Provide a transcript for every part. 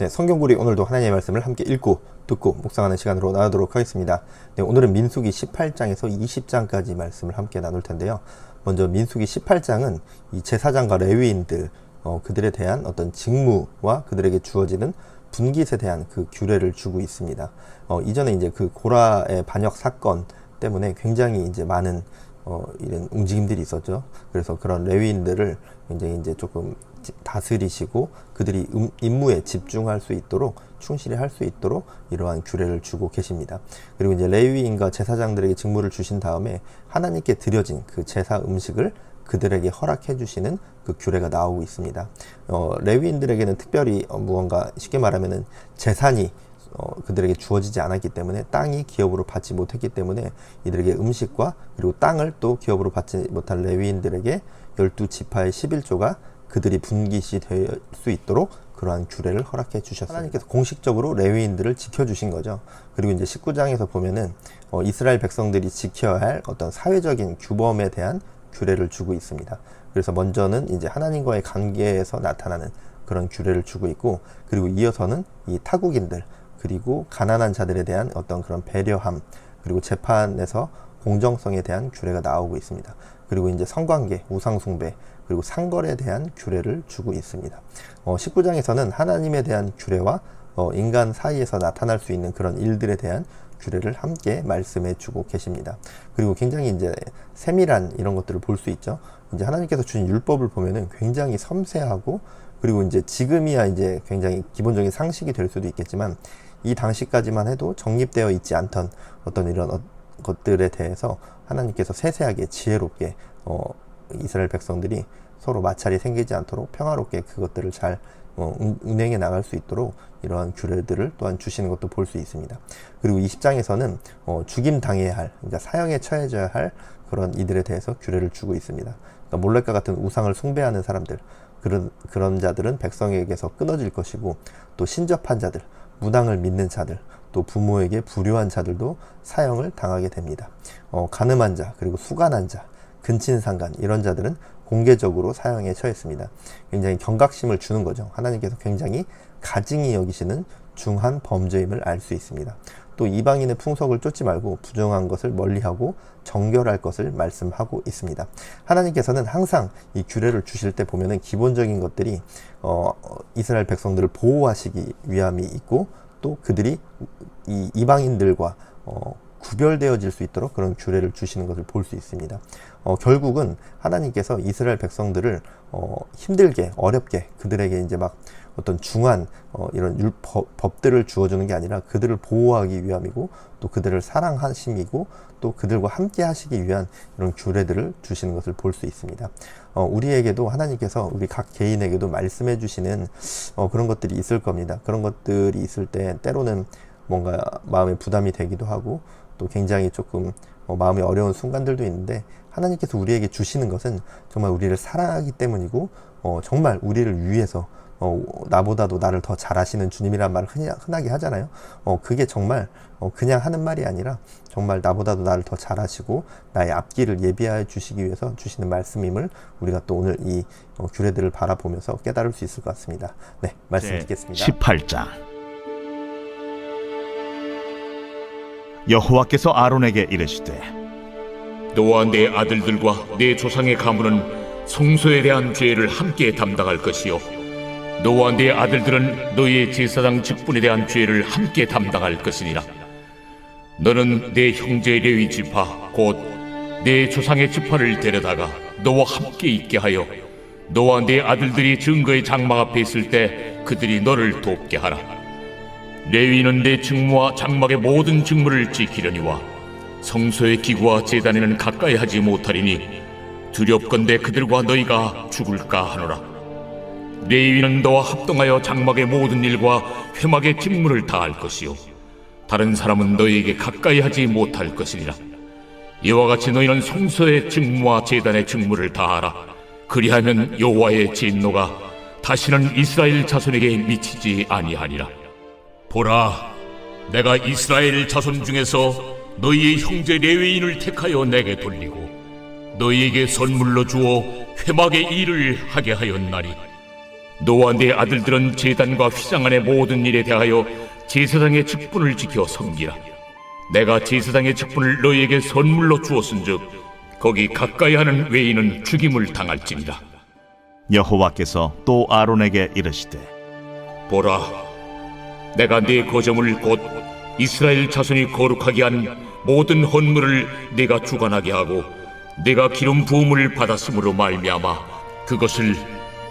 네, 성경구리 오늘도 하나님의 말씀을 함께 읽고 듣고 묵상하는 시간으로 나누도록 하겠습니다. 네, 오늘은 민수기 18장에서 20장까지 말씀을 함께 나눌 텐데요. 먼저 민수기 18장은 이 제사장과 레위인들 그들에 대한 어떤 직무와 그들에게 주어지는 분깃에 대한 그 규례를 주고 있습니다. 이전에 이제 그 고라의 반역 사건 때문에 굉장히 이제 많은 이런 움직임들이 있었죠. 그래서 그런 레위인들을 굉장히 이제 조금 다스리시고 그들이 임무에 집중할 수 있도록 충실히 할 수 있도록 이러한 규례를 주고 계십니다. 그리고 이제 레위인과 제사장들에게 직무를 주신 다음에 하나님께 드려진 그 제사 음식을 그들에게 허락해 주시는 그 규례가 나오고 있습니다. 레위인들에게는 특별히 무언가 쉽게 말하면은 재산이 그들에게 주어지지 않았기 때문에 땅이 기업으로 받지 못했기 때문에 이들에게 음식과 그리고 땅을 또 기업으로 받지 못한 레위인들에게 12지파의 11조가 그들이 분깃이 될 수 있도록 그러한 규례를 허락해 주셨습니다. 하나님께서 공식적으로 레위인들을 지켜주신 거죠. 그리고 이제 19장에서 보면은 이스라엘 백성들이 지켜야 할 어떤 사회적인 규범에 대한 규례를 주고 있습니다. 그래서 먼저는 이제 하나님과의 관계에서 나타나는 그런 규례를 주고 있고, 그리고 이어서는 이 타국인들 그리고 가난한 자들에 대한 어떤 그런 배려함, 그리고 재판에서 공정성에 대한 규례가 나오고 있습니다. 그리고 이제 성관계, 우상숭배, 그리고 상거래에 대한 규례를 주고 있습니다. 19장에서는 하나님에 대한 규례와 인간 사이에서 나타날 수 있는 그런 일들에 대한 규례를 함께 말씀해 주고 계십니다. 그리고 굉장히 이제 세밀한 이런 것들을 볼 수 있죠. 이제 하나님께서 주신 율법을 보면은 굉장히 섬세하고, 그리고 이제 지금이야 이제 굉장히 기본적인 상식이 될 수도 있겠지만 이 당시까지만 해도 정립되어 있지 않던 어떤 이런 것들에 대해서 하나님께서 세세하게 지혜롭게 이스라엘 백성들이 서로 마찰이 생기지 않도록 평화롭게 그것들을 잘 운행해 나갈 수 있도록 이러한 규례들을 또한 주시는 것도 볼 수 있습니다. 그리고 20장에서는 죽임 당해야 할, 그러니까 사형에 처해져야 할 그런 이들에 대해서 규례를 주고 있습니다. 그러니까 몰렉과 같은 우상을 숭배하는 사람들, 그런 자들은 백성에게서 끊어질 것이고, 또 신접한 자들, 무당을 믿는 자들, 또 부모에게 불효한 자들도 사형을 당하게 됩니다. 간음한 자, 그리고 수간한 자, 근친상간 이런 자들은 공개적으로 사형에 처했습니다. 굉장히 경각심을 주는 거죠. 하나님께서 굉장히 가증히 여기시는 중한 범죄임을 알 수 있습니다. 또 이방인의 풍속을 쫓지 말고 부정한 것을 멀리하고 정결할 것을 말씀하고 있습니다. 하나님께서는 항상 이 규례를 주실 때 보면은 기본적인 것들이 이스라엘 백성들을 보호하시기 위함이 있고, 또 그들이 이 이방인들과 구별되어질 수 있도록 그런 규례를 주시는 것을 볼 수 있습니다. 결국은 하나님께서 이스라엘 백성들을 힘들게 어렵게 그들에게 이제 막 어떤 중한 이런 법들을 주어주는 게 아니라 그들을 보호하기 위함이고, 또 그들을 사랑하심이고, 또 그들과 함께 하시기 위한 이런 규례들을 주시는 것을 볼 수 있습니다. 우리에게도 하나님께서 우리 각 개인에게도 말씀해 주시는 그런 것들이 있을 겁니다. 그런 것들이 있을 때 때로는 뭔가 마음에 부담이 되기도 하고, 또 굉장히 조금 마음이 어려운 순간들도 있는데, 하나님께서 우리에게 주시는 것은 정말 우리를 사랑하기 때문이고, 정말 우리를 위해서 나보다도 나를 더 잘하시는 주님이란 말을 흔하게 하잖아요. 그게 정말 그냥 하는 말이 아니라 정말 나보다도 나를 더 잘하시고 나의 앞길을 예비하여 주시기 위해서 주시는 말씀임을 우리가 또 오늘 이 규례들을 바라보면서 깨달을 수 있을 것 같습니다. 네, 말씀 듣겠습니다. 18장. 여호와께서 아론에게 이르시되, 너와 내 아들들과 내 조상의 가문은 성소에 대한 죄를 함께 담당할 것이요, 너와 내 아들들은 너희의 제사장 직분에 대한 죄를 함께 담당할 것이니라. 너는 내 형제 레위 지파 곧 내 조상의 지파를 데려다가 너와 함께 있게 하여 너와 내 아들들이 증거의 장막 앞에 있을 때 그들이 너를 돕게 하라. 레위는 내 직무와 장막의 모든 직무를 지키려니와 성소의 기구와 제단에는 가까이 하지 못하리니 두렵건대 그들과 너희가 죽을까 하노라. 레위는 너와 합동하여 장막의 모든 일과 회막의 직무를 다할 것이요, 다른 사람은 너희에게 가까이 하지 못할 것이니라. 이와 같이 너희는 성소의 직무와 제단의 직무를 다하라. 그리하면 여호와의 진노가 다시는 이스라엘 자손에게 미치지 아니하리라. 보라, 내가 이스라엘 자손 중에서 너희의 형제 레위인을 택하여 내게 돌리고 너희에게 선물로 주어 회막의 일을 하게 하였나니 너와 네 아들들은 제단과 휘장 안의 모든 일에 대하여 제사장의 직분을 지켜 섬기라. 내가 제사장의 직분을 너희에게 선물로 주었은즉 거기 가까이 하는 외인은 죽임을 당할지니라. 여호와께서 또 아론에게 이르시되 보라, 내가 네 거점을 곧 이스라엘 자손이 거룩하게 한 모든 헌물을 네가 주관하게 하고 네가 기름 부음을 받았으므로 말미암아 그것을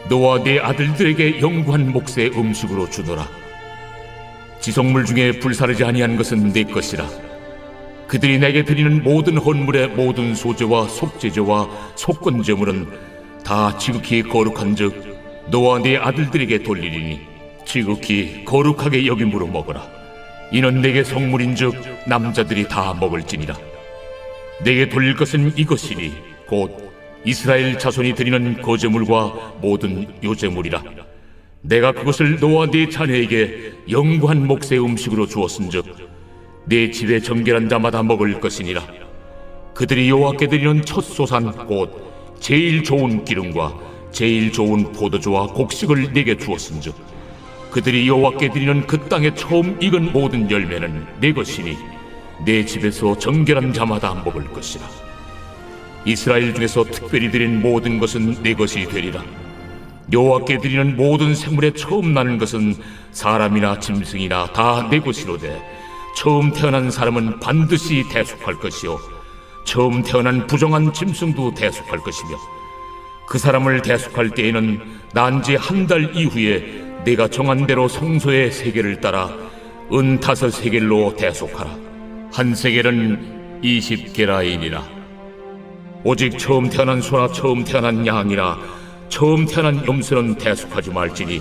너와 네 아들들에게 영구한 몫의 음식으로 주노라. 지속물 중에 불사르지 아니한 것은 네 것이라. 그들이 내게 드리는 모든 헌물의 모든 소제와 속제제와 속건제물은 다 지극히 거룩한즉 너와 네 아들들에게 돌리리니 지극히 거룩하게 여김으로 먹어라. 이는 내게 성물인즉 남자들이 다 먹을지니라. 내게 돌릴 것은 이것이니 곧 이스라엘 자손이 드리는 거제물과 모든 요제물이라. 내가 그것을 너와 네 자녀에게 영구한 몫의 음식으로 주었은즉 네 집에 정결한 자마다 먹을 것이니라. 그들이 여호와께 드리는 첫 소산 곧 제일 좋은 기름과 제일 좋은 포도주와 곡식을 네게 주었은즉 그들이 여호와께 드리는 그 땅에 처음 익은 모든 열매는 네 것이니 내 집에서 정결한 자마다 먹을 것이라. 이스라엘 중에서 특별히 드린 모든 것은 네 것이 되리라. 여호와께 드리는 모든 생물에 처음 나는 것은 사람이나 짐승이나 다 네 것이로되 처음 태어난 사람은 반드시 대속할 것이요 처음 태어난 부정한 짐승도 대속할 것이며 그 사람을 대속할 때에는 난 지 한 달 이후에 내가 정한 대로 성소의 세겔을 따라 은 5세겔로 대속하라. 한 세겔은 20게라인이라. 오직 처음 태어난 소나 처음 태어난 양이나 처음 태어난 염소는 대속하지 말지니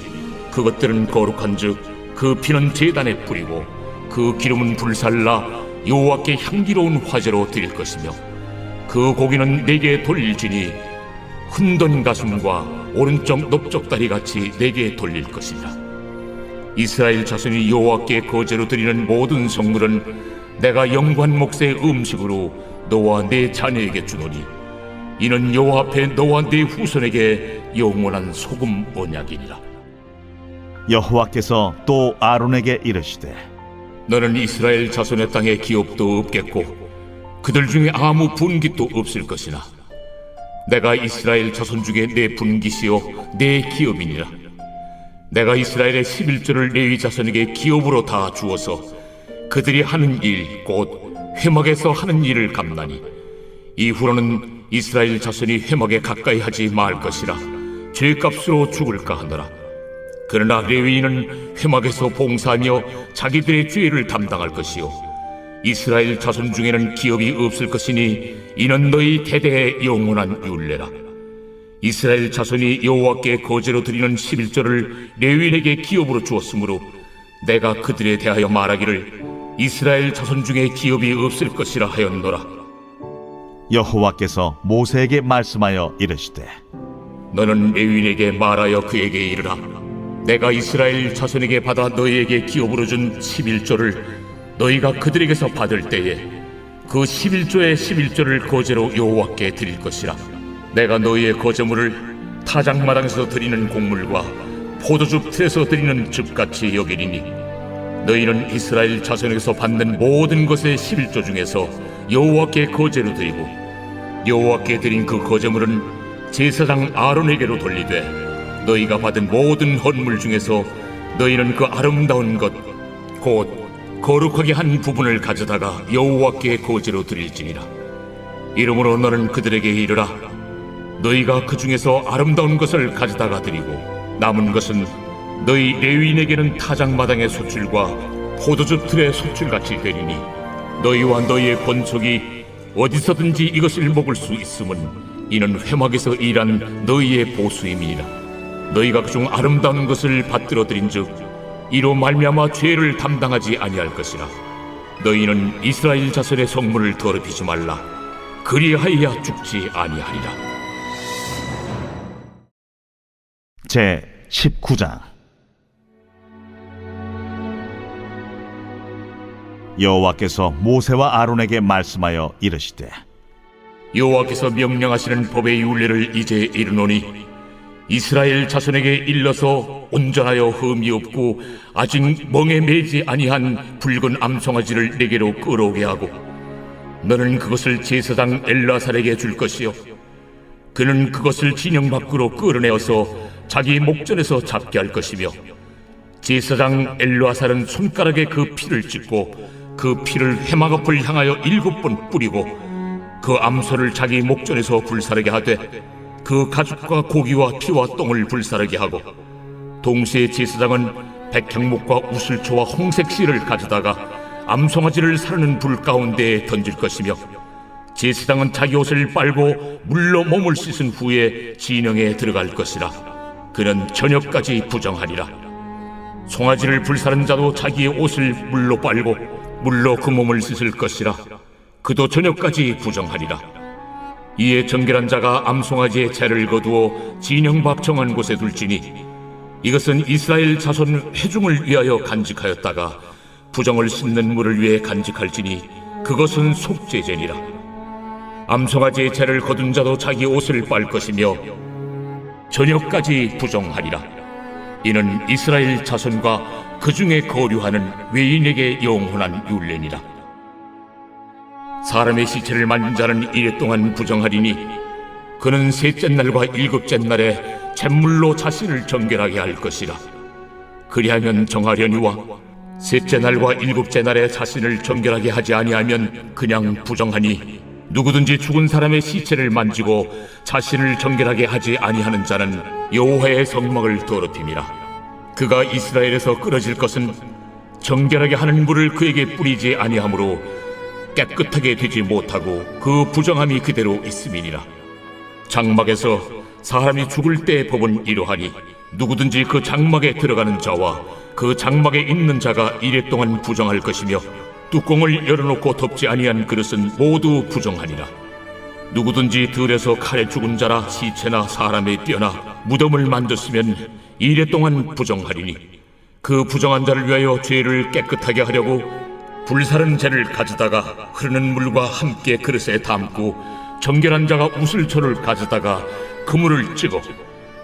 그것들은 거룩한즉 그 피는 제단에 뿌리고 그 기름은 불살라 여호와께 향기로운 화제로 드릴 것이며 그 고기는 내게 돌릴지니 흔든 가슴과 오른쪽 넓적다리 같이 내게 돌릴 것이라. 이스라엘 자손이 여호와께 거제로 드리는 모든 성물은 내가 영구한 몫의 음식으로 너와 네 자녀에게 주노니 이는 여호와 앞에 너와 네 후손에게 영원한 소금 언약이니라. 여호와께서 또 아론에게 이르시되 너는 이스라엘 자손의 땅에 기업도 없겠고 그들 중에 아무 분깃도 없을 것이나 내가 이스라엘 자손 중에 내 분깃이요 내 기업이니라. 내가 이스라엘의 11조를 레위 자손에게 기업으로 다 주어서 그들이 하는 일 곧 회막에서 하는 일을 감나니 이후로는 이스라엘 자손이 회막에 가까이 하지 말 것이라 죄값으로 죽을까 하노라. 그러나 레위인은 회막에서 봉사하며 자기들의 죄를 담당할 것이요 이스라엘 자손 중에는 기업이 없을 것이니 이는 너희 대대의 영원한 율례라. 이스라엘 자손이 여호와께 거제로 드리는 11조를 레위인에게 기업으로 주었으므로 내가 그들에 대하여 말하기를 이스라엘 자손 중에 기업이 없을 것이라 하였노라. 여호와께서 모세에게 말씀하여 이르시되 너는 레위인에게 말하여 그에게 이르라. 내가 이스라엘 자손에게 받아 너희에게 기업으로 준 11조를 너희가 그들에게서 받을 때에 그 11조의 11조를 거제로 여호와께 드릴 것이라. 내가 너희의 거제물을 타작마당에서 드리는 곡물과 포도즙 틀에서 드리는 즙같이 여기리니 너희는 이스라엘 자손에게서 받는 모든 것의 11조 중에서 여호와께 거제로 드리고 여호와께 드린 그 거제물은 제사장 아론에게로 돌리되 너희가 받은 모든 헌물 중에서 너희는 그 아름다운 것 곧 거룩하게 한 부분을 가져다가 여호와께 거제로 드릴지니라. 이러므로 너는 그들에게 이르라. 너희가 그 중에서 아름다운 것을 가져다가 드리고 남은 것은 너희 레위인에게는 타작마당의 소출과 포도즙 틀의 소출같이 되리니 너희와 너희의 권속이 어디서든지 이것을 먹을 수 있음은 이는 회막에서 일한 너희의 보수임이니라. 너희가 그중 아름다운 것을 받들어 드린즉 이로 말미암아 죄를 담당하지 아니할 것이라. 너희는 이스라엘 자손의 성물을 더럽히지 말라. 그리하여야 죽지 아니하리라. 제 19장 여호와께서 모세와 아론에게 말씀하여 이르시되 여호와께서 명령하시는 법의 율례를 이제 이르노니 이스라엘 자손에게 일러서 온전하여 흠이 없고 아직 멍에 매지 아니한 붉은 암송아지를 내게로 끌어오게 하고 너는 그것을 제사장 엘라살에게 줄 것이요 그는 그것을 진영 밖으로 끌어내어서 자기 목전에서 잡게 할 것이며 제사장 엘라살은 손가락에 그 피를 찍고 그 피를 회막 앞을 향하여 7번 뿌리고 그 암소를 자기 목전에서 불사르게 하되 그 가죽과 고기와 피와 똥을 불사르게 하고 동시에 제사장은 백향목과 우슬초와 홍색 실을 가져다가 암송아지를 사르는 불 가운데에 던질 것이며 제사장은 자기 옷을 빨고 물로 몸을 씻은 후에 진영에 들어갈 것이라. 그는 저녁까지 부정하리라. 송아지를 불사른 자도 자기의 옷을 물로 빨고 물로 그 몸을 씻을 것이라. 그도 저녁까지 부정하리라. 이에 정결한 자가 암송아지의 채를 거두어 진영 밖 정한 곳에 둘지니 이것은 이스라엘 자손 회중을 위하여 간직하였다가 부정을 씻는 물을 위해 간직할지니 그것은 속죄제니라. 암송아지의 채를 거둔 자도 자기 옷을 빨 것이며 저녁까지 부정하리라. 이는 이스라엘 자손과 그 중에 거류하는 외인에게 영원한 율례니라. 사람의 시체를 만진 자는 이래 동안 부정하리니 그는 셋째 날과 일곱째 날에 잿물로 자신을 정결하게 할 것이라. 그리하면 정하려니와 셋째 날과 일곱째 날에 자신을 정결하게 하지 아니하면 그냥 부정하니 누구든지 죽은 사람의 시체를 만지고 자신을 정결하게 하지 아니하는 자는 여호와의 성막을 더럽힘이라. 그가 이스라엘에서 끊어질 것은 정결하게 하는 물을 그에게 뿌리지 아니하므로 깨끗하게 되지 못하고 그 부정함이 그대로 있음이니라. 장막에서 사람이 죽을 때의 법은 이러하니 누구든지 그 장막에 들어가는 자와 그 장막에 있는 자가 이래 동안 부정할 것이며 뚜껑을 열어놓고 덮지 아니한 그릇은 모두 부정하니라. 누구든지 들에서 칼에 죽은 자나 시체나 사람의 뼈나 무덤을 만졌으면 이래 동안 부정하리니 그 부정한 자를 위하여 죄를 깨끗하게 하려고 불사른 재를 가져다가 흐르는 물과 함께 그릇에 담고 정결한 자가 우슬초를 가져다가 그물을 찍어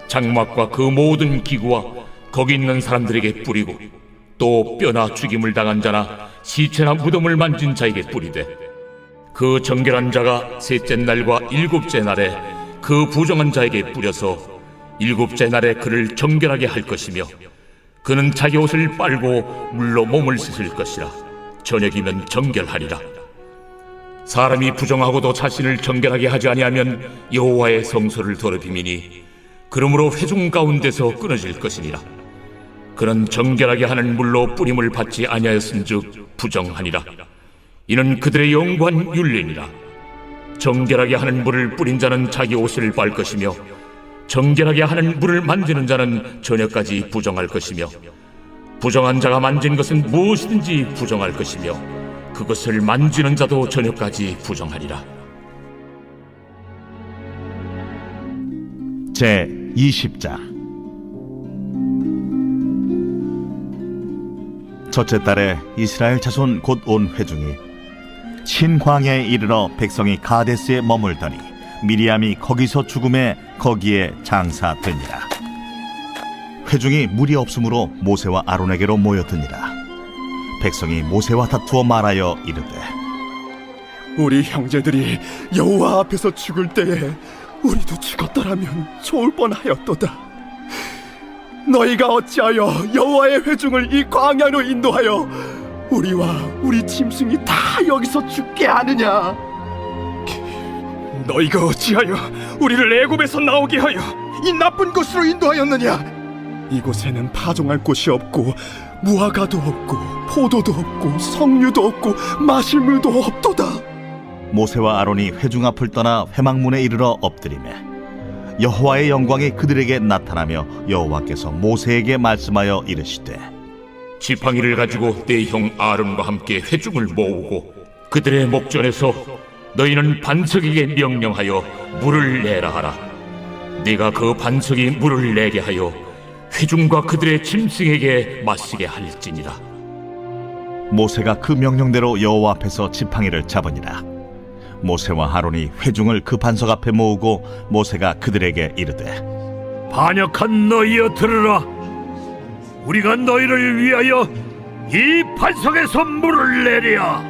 장막과 그 모든 기구와 거기 있는 사람들에게 뿌리고 또 뼈나 죽임을 당한 자나 시체나 무덤을 만진 자에게 뿌리되 그 정결한 자가 셋째 날과 일곱째 날에 그 부정한 자에게 뿌려서 일곱째 날에 그를 정결하게 할 것이며 그는 자기 옷을 빨고 물로 몸을 씻을 것이라. 저녁이면 정결하리라. 사람이 부정하고도 자신을 정결하게 하지 아니하면 여호와의 성소를 더럽힘이니 그러므로 회중 가운데서 끊어질 것이니라. 그는 정결하게 하는 물로 뿌림을 받지 아니하였은즉 부정하니라. 이는 그들의 영구한 율례니라. 정결하게 하는 물을 뿌린 자는 자기 옷을 빨 것이며 정결하게 하는 물을 만지는 자는 저녁까지 부정할 것이며 부정한 자가 만진 것은 무엇이든지 부정할 것이며 그것을 만지는 자도 저녁까지 부정하리라. 제 20장. 첫째 달에 이스라엘 자손 곧 온 회중이 신광야에 이르러 백성이 가데스에 머물더니 미리암이 거기서 죽음에 거기에 장사되니라. 회중이 물이 없으므로 모세와 아론에게로 모였더니라. 백성이 모세와 다투어 말하여 이르되 우리 형제들이 여호와 앞에서 죽을 때에 우리도 죽었더라면 좋을 뻔하였도다. 너희가 어찌하여 여호와의 회중을 이 광야로 인도하여 우리와 우리 짐승이 다 여기서 죽게 하느냐? 너희가 어찌하여 우리를 애굽에서 나오게 하여 이 나쁜 곳으로 인도하였느냐? 이곳에는 파종할 곳이 없고 무화과도 없고 포도도 없고 석류도 없고 마실 물도 없도다. 모세와 아론이 회중 앞을 떠나 회막문에 이르러 엎드리매 여호와의 영광이 그들에게 나타나며 여호와께서 모세에게 말씀하여 이르시되 지팡이를 가지고 내 형 아론과 함께 회중을 모으고 그들의 목전에서 너희는 반석에게 명령하여 물을 내라 하라. 네가 그 반석이 물을 내게 하여 회중과 그들의 짐승에게 마시게 할지니라. 모세가 그 명령대로 여호와 앞에서 지팡이를 잡으니라. 모세와 아론이 회중을 그 반석 앞에 모으고 모세가 그들에게 이르되 반역한 너희여 들으라. 우리가 너희를 위하여 이 반석에서 물을 내리라.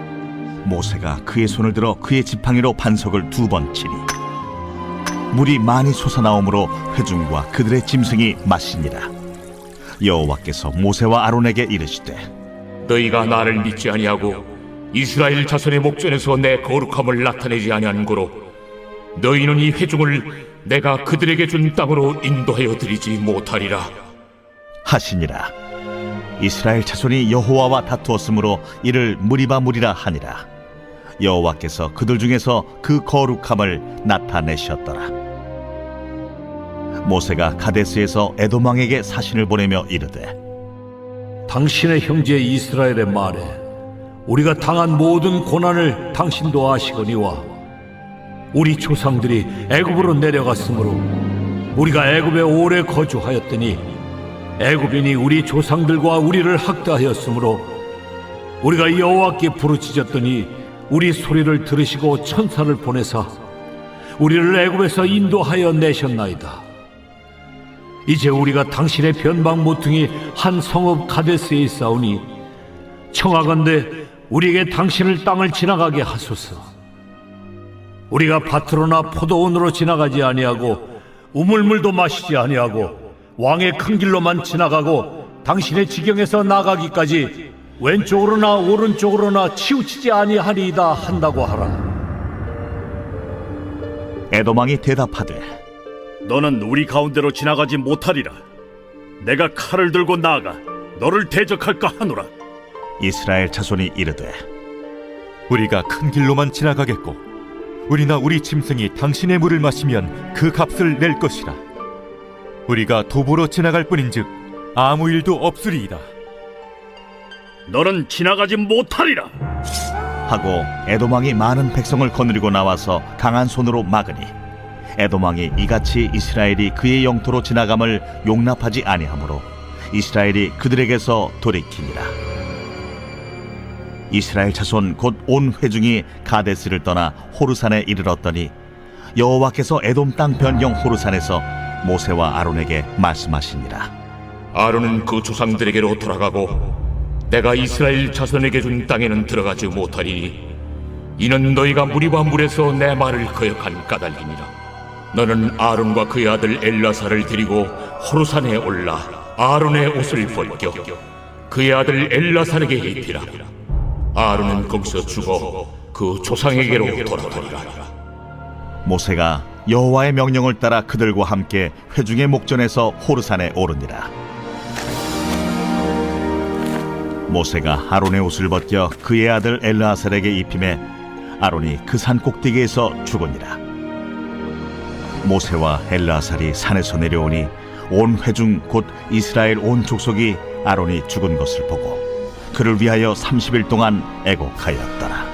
모세가 그의 손을 들어 그의 지팡이로 반석을 2번 치니 물이 많이 솟아나오므로 회중과 그들의 짐승이 마시니라. 여호와께서 모세와 아론에게 이르시되 너희가 나를 믿지 아니하고 이스라엘 자손의 목전에서 내 거룩함을 나타내지 아니한 고로 너희는 이 회중을 내가 그들에게 준 땅으로 인도하여 드리지 못하리라 하시니라. 이스라엘 자손이 여호와와 다투었으므로 이를 무리바무리라 하니라. 여호와께서 그들 중에서 그 거룩함을 나타내셨더라. 모세가 가데스에서 에돔 왕에게 사신을 보내며 이르되 당신의 형제 이스라엘의 말에 우리가 당한 모든 고난을 당신도 아시거니와 우리 조상들이 애굽으로 내려갔으므로 우리가 애굽에 오래 거주하였더니 애굽인이 우리 조상들과 우리를 학대하였으므로 우리가 여호와께 부르짖었더니 우리 소리를 들으시고 천사를 보내사 우리를 애굽에서 인도하여 내셨나이다. 이제 우리가 당신의 변방 모퉁이 한 성읍 가데스에 있사오니 청하건대 우리에게 당신을 땅을 지나가게 하소서. 우리가 밭으로나 포도원으로 지나가지 아니하고 우물물도 마시지 아니하고 왕의 큰 길로만 지나가고 당신의 지경에서 나가기까지 왼쪽으로나 오른쪽으로나 치우치지 아니하리이다 한다고 하라. 에돔 왕이 대답하되 너는 우리 가운데로 지나가지 못하리라. 내가 칼을 들고 나아가 너를 대적할까 하노라. 이스라엘 자손이 이르되 우리가 큰 길로만 지나가겠고 우리나 우리 짐승이 당신의 물을 마시면 그 값을 낼 것이라. 우리가 도보로 지나갈 뿐인즉 아무 일도 없으리이다. 너는 지나가지 못하리라. 하고 에돔 왕이 많은 백성을 거느리고 나와서 강한 손으로 막으니 에돔 왕이 이같이 이스라엘이 그의 영토로 지나감을 용납하지 아니하므로 이스라엘이 그들에게서 돌이키니라. 이스라엘 자손 곧 온 회중이 가데스를 떠나 호르산에 이르렀더니 여호와께서 에돔 땅 변경 호르산에서 모세와 아론에게 말씀하시니라. 아론은 그 조상들에게로 돌아가고 내가 이스라엘 자손에게 준 땅에는 들어가지 못하리니 이는 너희가 무리와 물에서 내 말을 거역한 까닭이니라. 너는 아론과 그의 아들 엘라사를 데리고 호르산에 올라 아론의 옷을 벗겨 그의 아들 엘라사에게 입히라. 아론은 거기서 죽어 그 조상에게로 돌아가리라. 모세가 여호와의 명령을 따라 그들과 함께 회중의 목전에서 호르산에 오르니라. 모세가 아론의 옷을 벗겨 그의 아들 엘르아살에게 입히매 아론이 그 산 꼭대기에서 죽으니라. 모세와 엘르아살이 산에서 내려오니 온 회중 곧 이스라엘 온 족속이 아론이 죽은 것을 보고 그를 위하여 30일 동안 애곡하였더라.